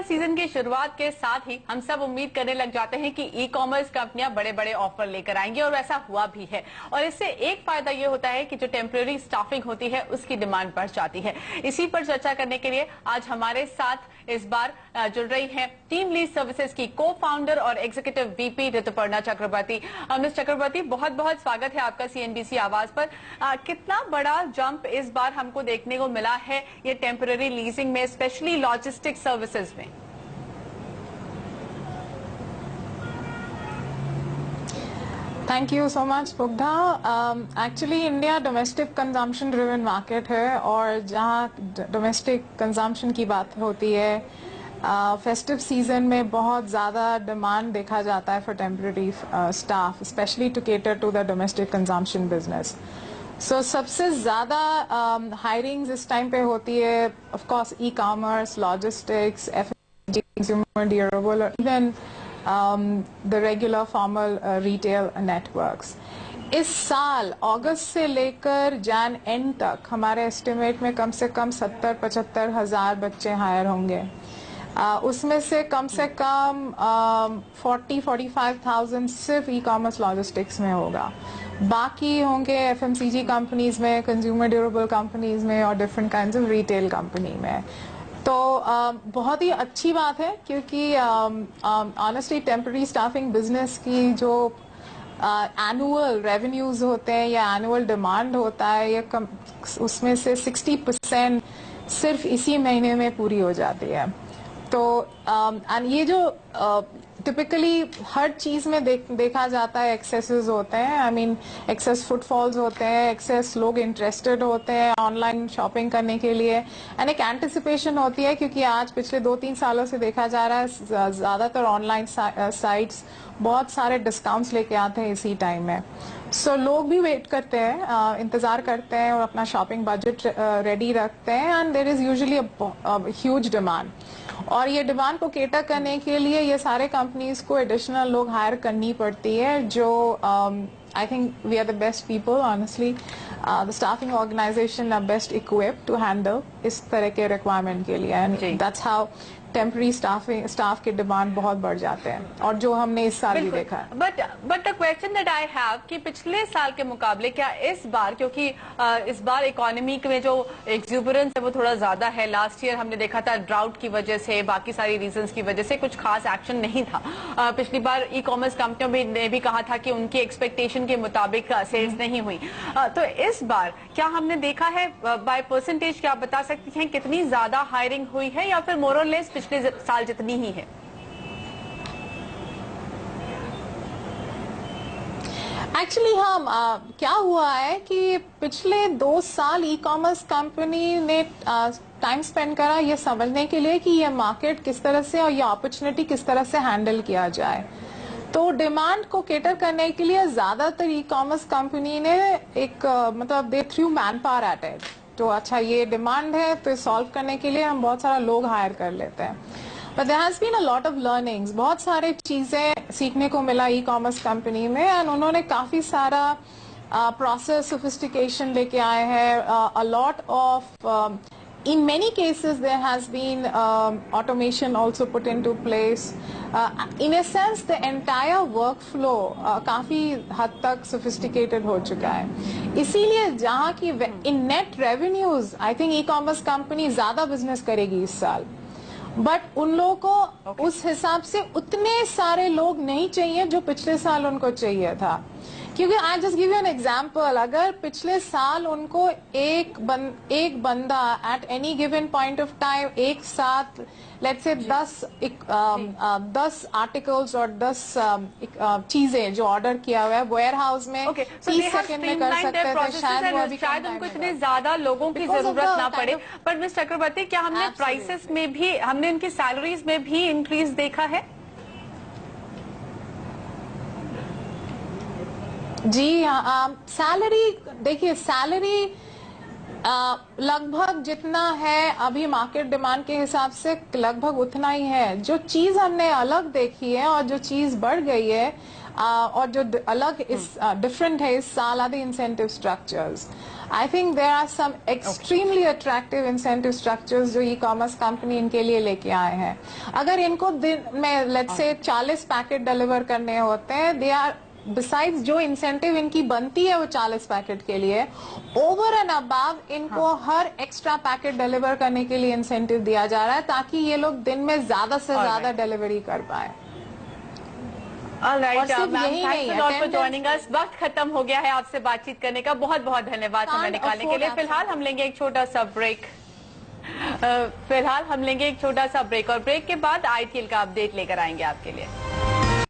का सीजन की शुरुआत के साथ ही हम सब उम्मीद करने लग जाते हैं कि ई कॉमर्स कंपनियां बड़े बड़े ऑफर लेकर आएंगी और वैसा हुआ भी है। और इससे एक फायदा ये होता है कि जो टेम्परेरी स्टाफिंग होती है उसकी डिमांड बढ़ जाती है। इसी पर चर्चा करने के लिए आज हमारे साथ इस बार जुड़ रही हैं टीम लीज सर्विसेज की को फाउंडर और एग्जीक्यूटिव वीपी ऋतुपर्णा चक्रवर्ती। मिस चक्रवर्ती, बहुत बहुत स्वागत है आपका सीएनबीसी आवाज पर। कितना बड़ा जंप इस बार हमको देखने को मिला है ये टेम्परेरी लीजिंग में, स्पेशली लॉजिस्टिक सर्विसेज में? Thank you so much Mugdha. Actually India domestic consumption driven market है और जहाँ डोमेस्टिक कंजम्पशन की बात होती है फेस्टिव सीजन में बहुत ज़्यादा डिमांड देखा जाता है for temporary staff, specially to cater to the domestic consumption business. So सबसे ज़्यादा हायरिंग्स इस टाइम पे होती है of course e commerce, logistics, FMCG, consumer durable और even the regular formal retail networks। इस साल अगस्त से लेकर जैन एंड तक हमारे एस्टिमेट में कम से कम 70-75 हजार बच्चे हायर होंगे। उसमें से कम 40-45,000 सिर्फ ई कॉमर्स लॉजिस्टिक्स में होगा, बाकी होंगे एफएमसीजी कंपनीज में, कंज्यूमर ड्यूरेबल कंपनीज में और different kinds of retail company में। तो बहुत ही अच्छी बात है क्योंकि ऑनेस्टली टेम्परेरी स्टाफिंग बिजनेस की जो एनुअल रेवेन्यूज होते हैं या एनुअल डिमांड होता है ये उसमें से 60% सिर्फ इसी महीने में पूरी हो जाती है। तो ये जो टिपिकली हर चीज में देखा जाता है एक्सेसेस होते हैं, आई मीन एक्सेस फुटफॉल्स होते हैं, एक्सेस लोग इंटरेस्टेड होते हैं ऑनलाइन शॉपिंग करने के लिए एंड एक एंटिसिपेशन होती है क्योंकि आज पिछले 2-3 सालों से देखा जा रहा है ज्यादातर ऑनलाइन साइट्स बहुत सारे डिस्काउंट्स लेके आते हैं इसी टाइम में। सो लोग भी वेट करते हैं, इंतजार करते हैं और अपना शॉपिंग बजट रेडी रखते हैं and there is usually a huge demand. और ये डिमांड को केटर करने के लिए ये सारे कंपनीज को एडिशनल लोग हायर करनी पड़ती है जो I think we are the best people honestly, the staffing organisation are best equipped to handle इस तरह के रिक्वायरमेंट के लिए and that's how temporary staff के डिमांड बहुत बढ़ जाते हैं और जो हमने इस साल भी देखा है। But the question that I have कि पिछले साल के मुकाबले क्या इस बार, क्योंकि इस बार इकोनॉमी में जो एक्सुबरेंस है वो थोड़ा ज्यादा है। लास्ट ईयर हमने देखा था ड्राउट की वजह से, बाकी सारी रीजंस की वजह से कुछ खास एक्शन नहीं था। पिछली बार ई कॉमर्स कंपनियों ने भी कहा था कि उनकी एक्सपेक्टेशन के मुताबिक सेल्स नहीं हुई। तो इस बार क्या हमने देखा है बाय परसेंटेज, क्या आप बता सकती हैं कितनी ज्यादा हायरिंग हुई है या फिर मोर और लेस पिछले साल जितनी ही है? एक्चुअली हम क्या हुआ है कि पिछले 2 साल ई कॉमर्स कंपनी ने टाइम स्पेंड करा ये समझने के लिए कि ये मार्केट किस तरह से और ये अपॉर्चुनिटी किस तरह से हैंडल किया जाए। तो डिमांड को केटर करने के लिए ज्यादातर ई कॉमर्स कंपनी ने एक मतलब they threw manpower at it. तो अच्छा ये डिमांड है तो सॉल्व करने के लिए हम बहुत सारा लोग हायर कर लेते हैं। But there has been a lot of learnings, बहुत सारे चीजें सीखने को मिला ई कॉमर्स कंपनी में एंड उन्होंने काफी सारा प्रोसेस सोफिस्टिकेशन लेके आए हैं। A lot of in many cases there has been automation also put into place. In a sense the entire workflow काफी हद तक sophisticated हो चुका है। इसीलिए जहाँ की in net revenues I think e-commerce company ज्यादा business करेगी इस साल, बट उन लोगों को उस हिसाब से उतने सारे लोग नहीं चाहिए जो पिछले साल उनको चाहिए था। क्योंकि I just give you an example, अगर पिछले साल उनको एक बंदा at any given point of time एक साथ लेट्स से 10 आर्टिकल्स और 10 चीजें जो ऑर्डर किया हुआ है वेयर हाउस में 30 सेकेंड में कर सकते थे, शायद उनको इतने ज्यादा लोगों की जरूरत ना पड़े। पर मिस चक्रवर्ती, क्या हमने प्राइसेस में भी, हमने उनकी सैलरीज में भी इंक्रीज देखा है? जी सैलरी देखिए, सैलरी लगभग जितना है अभी मार्केट डिमांड के हिसाब से लगभग उतना ही है। जो चीज हमने अलग देखी है और जो चीज बढ़ गई है और जो अलग इस डिफरेंट है इस साल, are the incentive structures. I think there are some extremely attractive incentive structures जो ई कॉमर्स कंपनी इनके लिए लेके आए हैं। अगर इनको दिन में लेट्स से 40 पैकेट डिलीवर करने होते हैं, दे आर बिसाइड्स जो इंसेंटिव इनकी बनती है वो 40 पैकेट के लिए, ओवर एंड अबव इनको हर एक्स्ट्रा पैकेट डिलीवर करने के लिए इंसेंटिव दिया जा रहा है ताकि ये लोग दिन में ज्यादा से ज्यादा डिलीवरी कर पाए। Alright ma'am, thanks a lot for joining us. वक्त खत्म हो गया है आपसे बातचीत करने का, बहुत बहुत धन्यवाद समय निकालने के लिए। फिलहाल हम लेंगे एक छोटा सा ब्रेक। और ब्रेक के बाद ITL का अपडेट लेकर आएंगे आपके लिए।